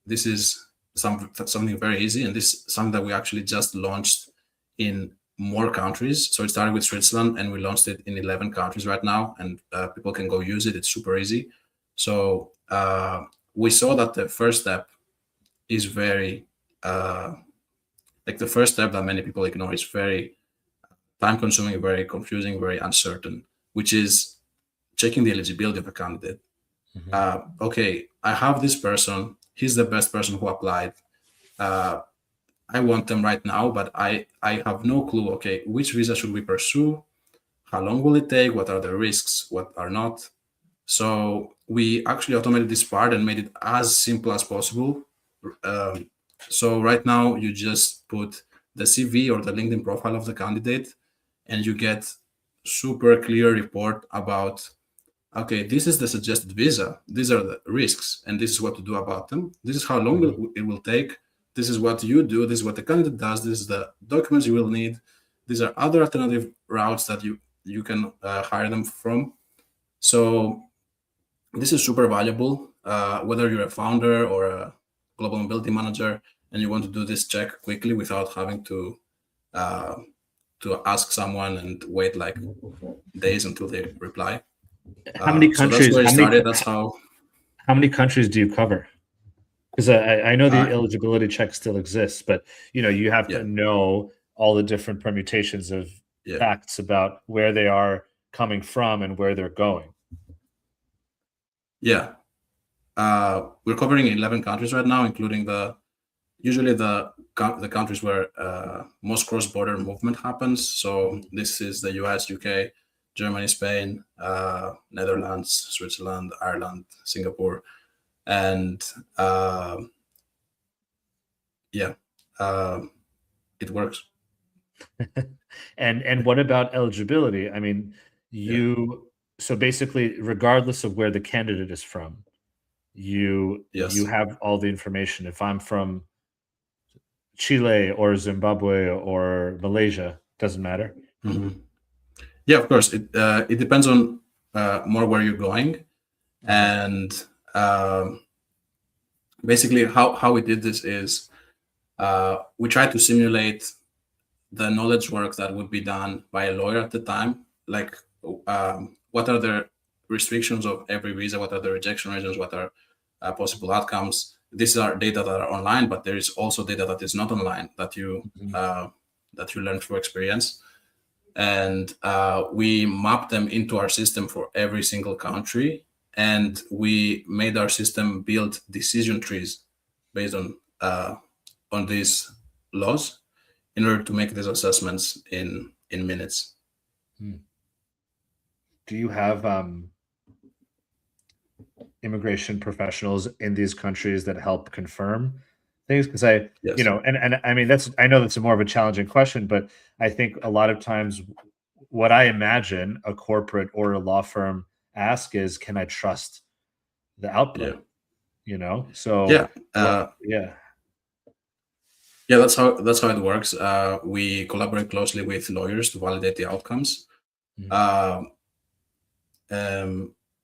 This is something very easy, and this is something that we actually just launched in more countries. So it started with Switzerland, and we launched it in 11 countries right now, and people can go use it. It's super easy. So we saw that the first step is very like the first step that many people ignore is very time consuming, very confusing, very uncertain, which is checking the eligibility of a candidate. Mhm. Okay, I have this person. He's the best person who applied. Uh, I want them right now, but I have no clue. Okay, which visa should we pursue? How long will it take? What are the risks? What are not? So we actually automated this part and made it as simple as possible. Um, so right now you just put the CV or the LinkedIn profile of the candidate, and you get super clear report about, okay, this is the suggested visa, these are the risks, and this is what to do about them. This is how long Mhm. it will take. This is what you do. This is what the candidate does. This is the documents you will need. These are other alternative routes that you can hire them from. So this is super valuable, whether you're a founder or a global mobility manager, and you want to do this check quickly without having uh, to ask someone and wait like days until they reply. How many So that's countries? where it started. That's how. How many countries do you cover? Because I know the Uh, eligibility check still exists, but you have to yeah, know all the different permutations of yeah, facts about where they are coming from and where they're going. yeah. We're covering 11 countries right now, including the usually the countries where most cross-border movement happens. So this is the US, UK, Germany, Spain, Netherlands, Switzerland, Ireland, Singapore, and it works. And what about eligibility? I mean, so basically, regardless of where the candidate is from, you Yes. have all the information. If I'm from Chile or Zimbabwe or Malaysia, doesn't matter. Mm-hmm. Yeah, of course. It depends on more where you're going, and basically how we did this is we tried to simulate the knowledge work that would be done by a lawyer at the time. Like, what are the restrictions of every visa? What are the rejection reasons? What are possible outcomes? These are data that are online, but there is also data that is not online that you learn through experience. And we mapped them into our system for every single country, and we made our system build decision trees based on these laws in order to make these assessments in minutes. Do you have immigration professionals in these countries that help confirm things? Because Yes. and I mean, I know that's a more of a challenging question, but I think a lot of times what I imagine a corporate or a law firm ask is, can I trust the output? So Yeah. yeah. Yeah, that's how it works. We collaborate closely with lawyers to validate the outcomes.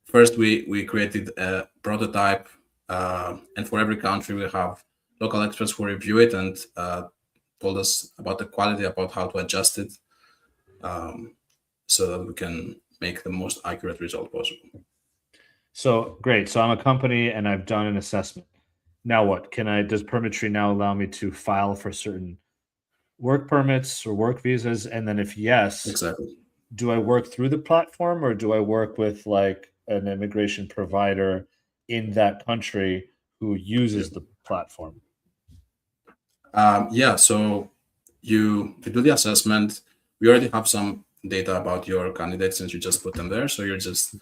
First, we created a prototype, and for every country, we have local experts who review it and told us about the quality, about how to adjust it, so that we can make the most accurate result possible. So great. So I'm a company and I've done an assessment. Now what? Does Permitree now allow me to file for certain work permits or work visas? And then if yes, Exactly. do I work through the platform or do I work with like an immigration provider in that country who uses the platform? Yeah, so you do the assessment. We already have some data about your candidates since you just put them there. So you're just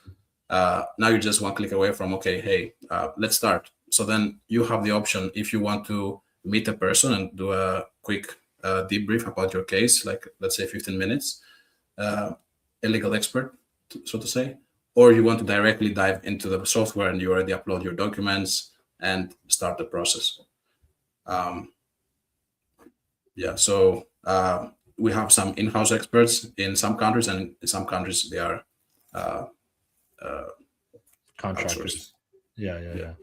now you're just one click away from, okay, hey, let's start. So then you have the option, if you want to meet a person and do a quick debrief about your case, like let's say 15 minutes, a legal expert, so to say, or you want to directly dive into the software and you already upload your documents and start the process. Yeah, so we have some in-house experts in some countries, and in some countries they are Contractors. outsourced. Yeah.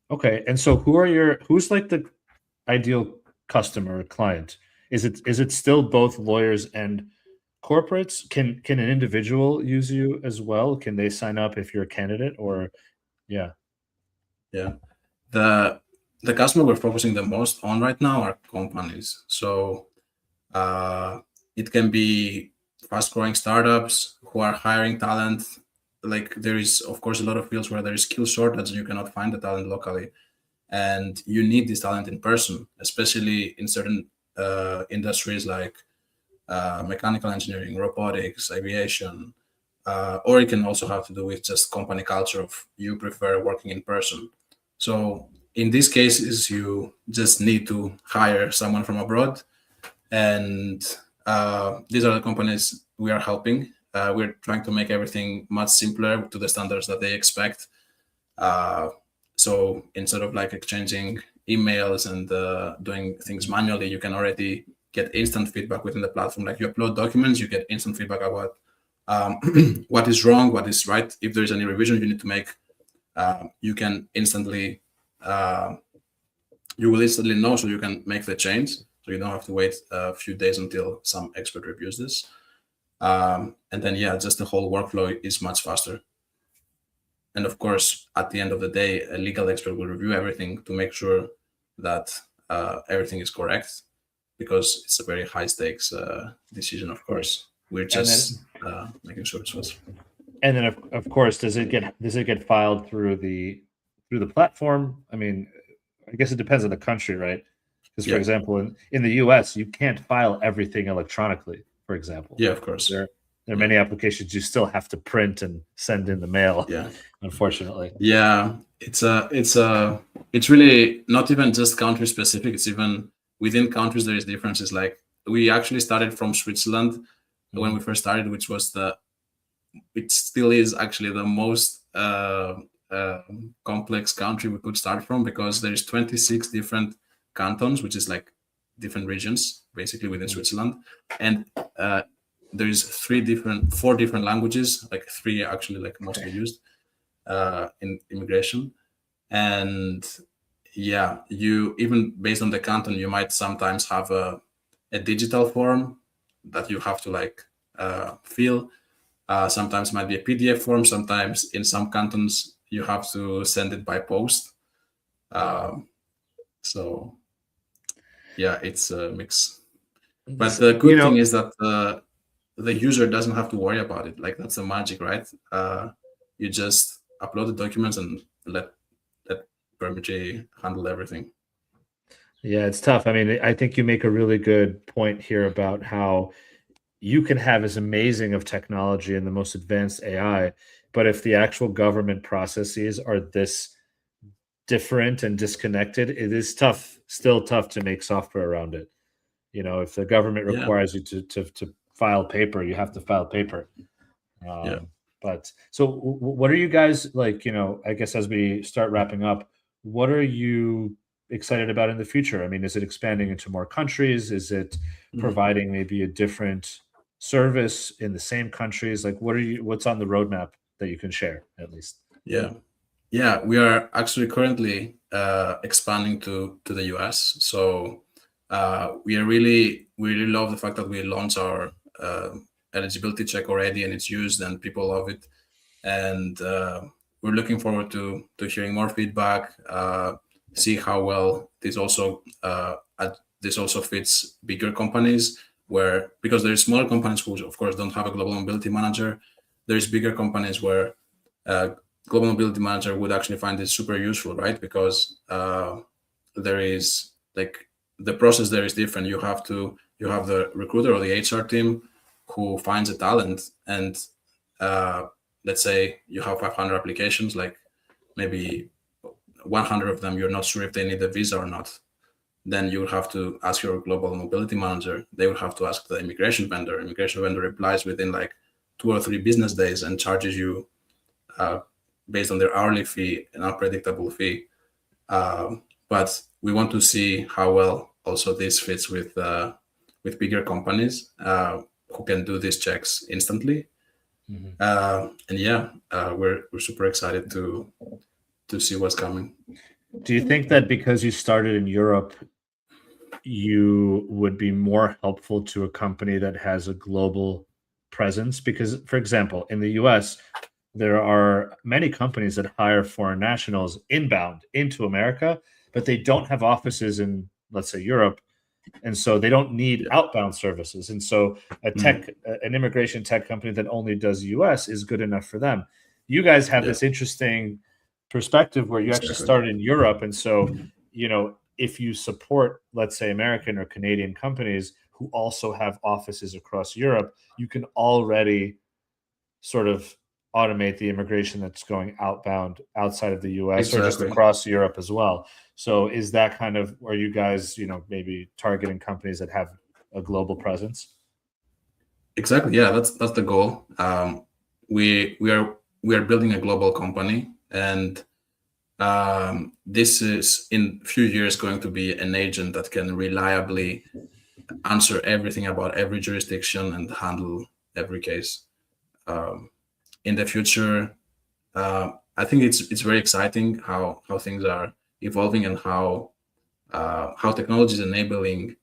Okay. And so who's like the ideal customer or client? Is it still both lawyers and corporates? Can an individual use you as well? Can they sign up if you're a candidate or yeah? Yeah. The customer we're focusing the most on right now are companies. So it can be fast-growing startups who are hiring talent. Like, there is, of course, a lot of fields where there is skill shortage and you cannot find the talent locally, and you need this talent in person, especially in certain industries like mechanical engineering, robotics, aviation, or it can also have to do with just company culture of you prefer working in person. So in these cases, you just need to hire someone from abroad, and these are the companies we are helping. We're trying to make everything much simpler to the standards that they expect. So instead of like exchanging emails and doing things manually, you can already get instant feedback within the platform. Like, you upload documents, you get instant feedback about what is wrong, what is right. If there's any revision you need to make, you can instantly you will instantly know, so you can make the change. So you don't have to wait a few days until some expert reviews this. And then, yeah, just the whole workflow is much faster. And of course, at the end of the day, a legal expert will review everything to make sure that everything is correct, because it's a very high stakes decision. Of course, we're just making sure it's fast. And then of course, does it get filed through the platform? I mean, I guess it depends on the country, right? Because, for Yeah. example, in the US, you can't file everything electronically, for example. Yeah, of course. There are many applications you still have to print and send in the mail, Yeah. unfortunately. Yeah. It's really not even just country specific. It's even within countries there is differences. Like we actually started from Switzerland when we first started, which was it still is actually the most complex country we could start from, because there's 26 different cantons, which is like different regions basically within Switzerland, and there's four different languages, like three actually, like mostly used in immigration. And yeah, you even based on the canton, you might sometimes have a digital form that you have to like fill. Sometimes might be a PDF form. Sometimes in some cantons you have to send it by post. So yeah, it's a mix. But the good thing is that the user doesn't have to worry about it. Like that's the magic, right? You just upload the documents and let Permitree handle everything. Yeah, it's tough. I mean, I think you make a really good point here about how you can have as amazing of technology and the most advanced AI, but if the actual government processes are this different and disconnected, it is still tough to make software around it. If the government Yeah. requires you to file paper, you have to file paper. Yeah. But so what are you guys like, I guess as we start wrapping up, what are you excited about in the future? I mean, is it expanding into more countries? Is it providing maybe a different service in the same countries? Like what's on the roadmap that you can share at least? Yeah, we are actually currently expanding to the US. So we really love the fact that we launched our eligibility check already, and it's used and people love it. And we're looking forward to hearing more feedback, see how well this also fits bigger companies, because there's smaller companies who of course don't have a global mobility manager. There's bigger companies where global mobility manager would actually find this super useful, right? Because there is like the process there is different. You have the recruiter or the HR team who finds a talent, and let's say you have 500 applications, like maybe 100 of them you're not sure if they need a visa or not. Then you have to ask your global mobility manager. They will have to ask the immigration vendor. Immigration vendor replies within like 2 or 3 business days and charges you based on their hourly fee, an unpredictable fee. But we want to see how well also this fits with bigger companies who can do these checks instantly. And yeah, we're super excited to see what's coming. Do you think that because you started in Europe, you would be more helpful to a company that has a global presence? Because, for example, in the US, there are many companies that hire foreign nationals inbound into America, but they don't have offices in, let's say, Europe. And so they don't need outbound services. And so an immigration tech company that only does US is good enough for them. You guys have this interesting perspective where you actually started in Europe. And so, if you support, let's say, American or Canadian companies who also have offices across Europe, you can already sort of automate the immigration that's going outbound outside of the US or just across Europe as well. So is that kind of where you guys, maybe targeting companies that have a global presence? Exactly. Yeah, that's the goal. We are building a global company, and this is in a few years going to be an agent that can reliably answer everything about every jurisdiction and handle every case. In the future, I think it's very exciting how things are evolving and how technology is enabling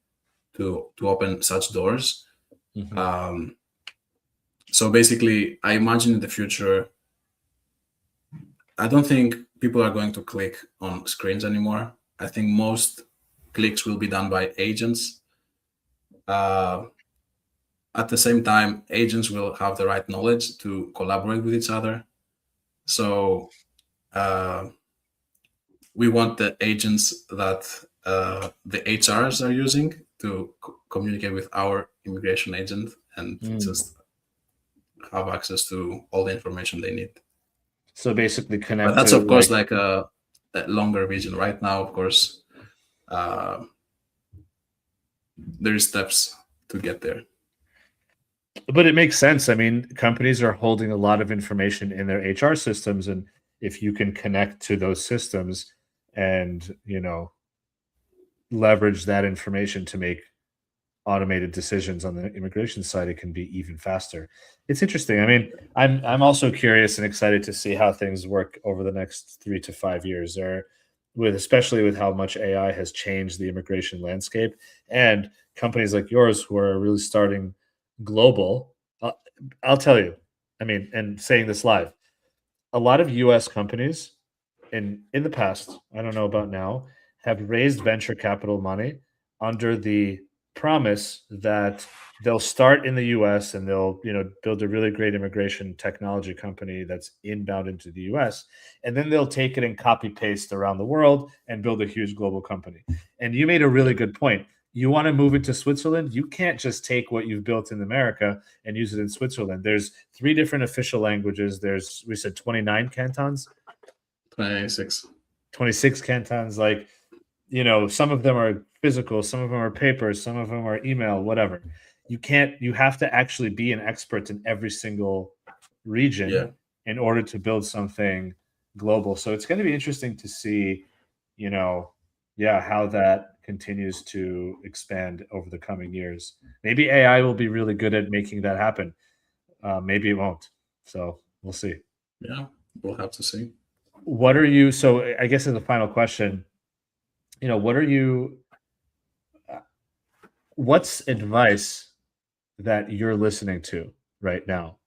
to open such doors. So basically, I imagine in the future, I don't think people are going to click on screens anymore. I think most clicks will be done by agents. At the same time, agents will have the right knowledge to collaborate with each other. So we want the agents that the HRs are using to communicate with our immigration agent and just have access to all the information they need. So basically connect. But that's of course like a longer vision. Right now, of course, there's steps to get there. But it makes sense. I mean, companies are holding a lot of information in their HR systems, and if you can connect to those systems and, you know, leverage that information to make automated decisions on the immigration side, it can be even faster. It's interesting. I mean, I'm also curious and excited to see how things work over the next 3 to 5 years, or especially with how much AI has changed the immigration landscape, and companies like yours who are really starting global. I'll tell you, I mean, and saying this live, a lot of US companies in the past, I don't know about now, have raised venture capital money under the promise that they'll start in the US and they'll, you know, build a really great immigration technology company that's inbound into the US, and then they'll take it and copy paste around the world and build a huge global company. And you made a really good point. You want to move into Switzerland, you can't just take what you've built in America and use it in Switzerland. There's 3 different official languages. There's, we said 29 cantons. 26 cantons. Like, you know, some of them are physical, some of them are paper, some of them are email, whatever. You have to actually be an expert in every single region in order to build something global. So it's going to be interesting to see, you know, how that continues to expand over the coming years. Maybe AI will be really good at making that happen. Maybe it won't. So we'll see. Yeah, we'll have to see. What are you, so I guess as a final question, you know, what's advice that you're listening to right now?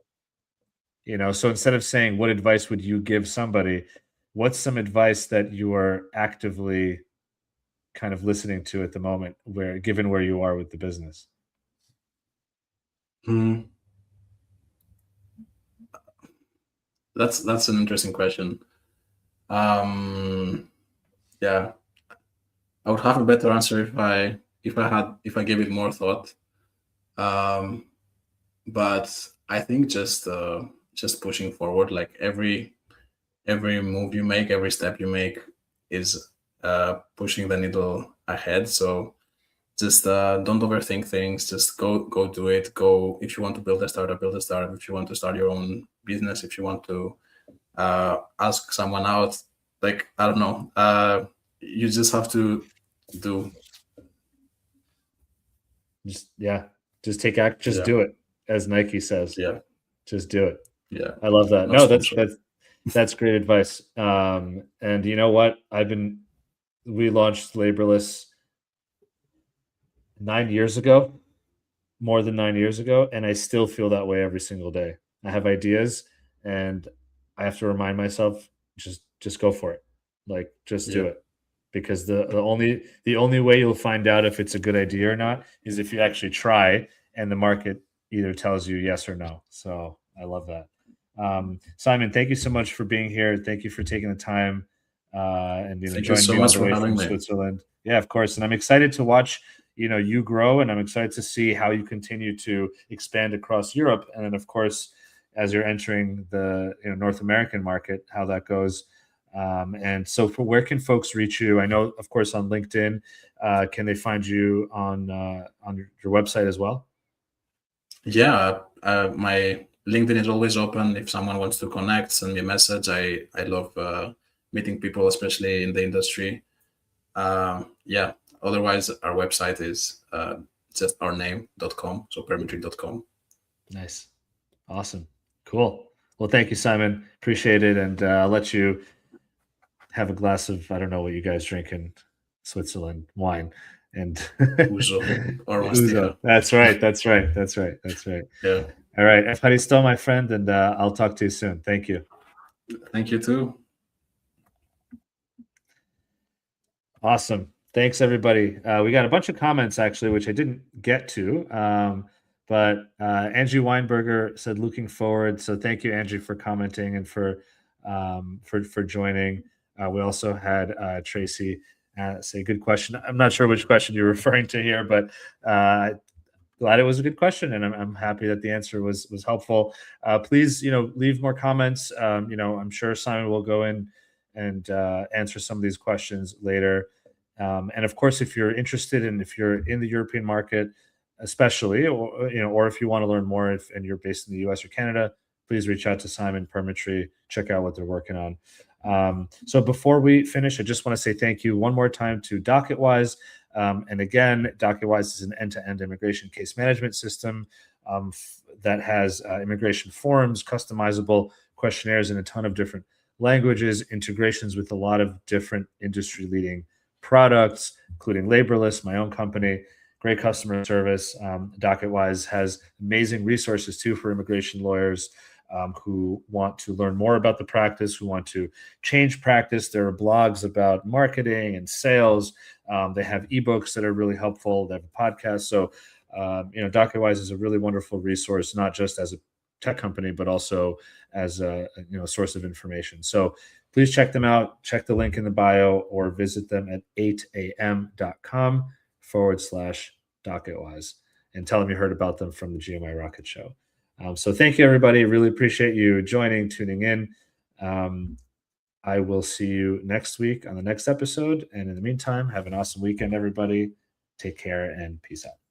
You know, so instead of saying what advice would you give somebody, what's some advice that you are actively kind of listening to at the moment, given where you are with the business? That's an interesting question. Yeah, I would have a better answer if I gave it more thought. But I think just pushing forward. Like every move you make, every step you make is pushing the needle ahead. So just don't overthink things. Just go do it. Go, if you want to build a startup, build a startup. If you want to start your own business, if you want to ask someone out, like, I don't know, you just have to do. Just take act. Just do it, as Nike says. Yeah, just do it. Yeah, I love that. No, that's great advice. And you know what? We launched Laborless 9 years ago, more than 9 years ago, and I still feel that way every single day. I have ideas, and I have to remind myself, just go for it. Like, just do it, because the only way you'll find out if it's a good idea or not is if you actually try, and the market either tells you yes or no. So I love that. Simon, thank you so much for being here. Thank you for taking the time and joining me all the way from Switzerland. Yeah, of course. And I'm excited to watch you grow, and I'm excited to see how you continue to expand across Europe, and then of course as you're entering the North American market, how that goes. And so, where can folks reach you? I know, of course, on LinkedIn. Can they find you on your website as well? Yeah, my LinkedIn is always open. If someone wants to connect, send me a message. I love meeting people, especially in the industry. Yeah. Otherwise, our website is just our name.com, so permitree.com. Nice. Awesome. Cool. Well, thank you, Simon. Appreciate it. And I'll let you have a glass of, I don't know what you guys drink in Switzerland, wine. And Ouzo or Ouzo. That's right. Yeah. All right. Efharisto, my friend, and I'll talk to you soon. Thank you. Thank you too. Awesome. Thanks, everybody. We got a bunch of comments, actually, which I didn't get to. But Angie Weinberger said, looking forward. So thank you, Angie, for commenting and for joining. We also had Tracy say, good question. I'm not sure which question you're referring to here, but glad it was a good question, and I'm happy that the answer was helpful. Please, leave more comments. I'm sure Simon will go in and answer some of these questions later. And of course, if you're interested in, if you're in the European market, especially, or if you want to learn more, and you're based in the U.S. or Canada, please reach out to Simon Permitree. Check out what they're working on. So before we finish, I just want to say thank you one more time to DocketWise. And again, DocketWise is an end-to-end immigration case management system that has immigration forms, customizable questionnaires in a ton of different languages, integrations with a lot of different industry-leading products, including Laborless, my own company, great customer service. DocketWise has amazing resources too for immigration lawyers who want to learn more about the practice, who want to change practice. There are blogs about marketing and sales. They have ebooks that are really helpful. They have a podcast. So, DocketWise is a really wonderful resource, not just as a tech company, but also as a source of information. So please check them out. Check the link in the bio or visit them at 8am.com/DocketWise and tell them you heard about them from the GMI Rocket Show. So thank you, everybody. Really appreciate you tuning in. I will see you next week on the next episode. And in the meantime, have an awesome weekend, everybody. Take care and peace out.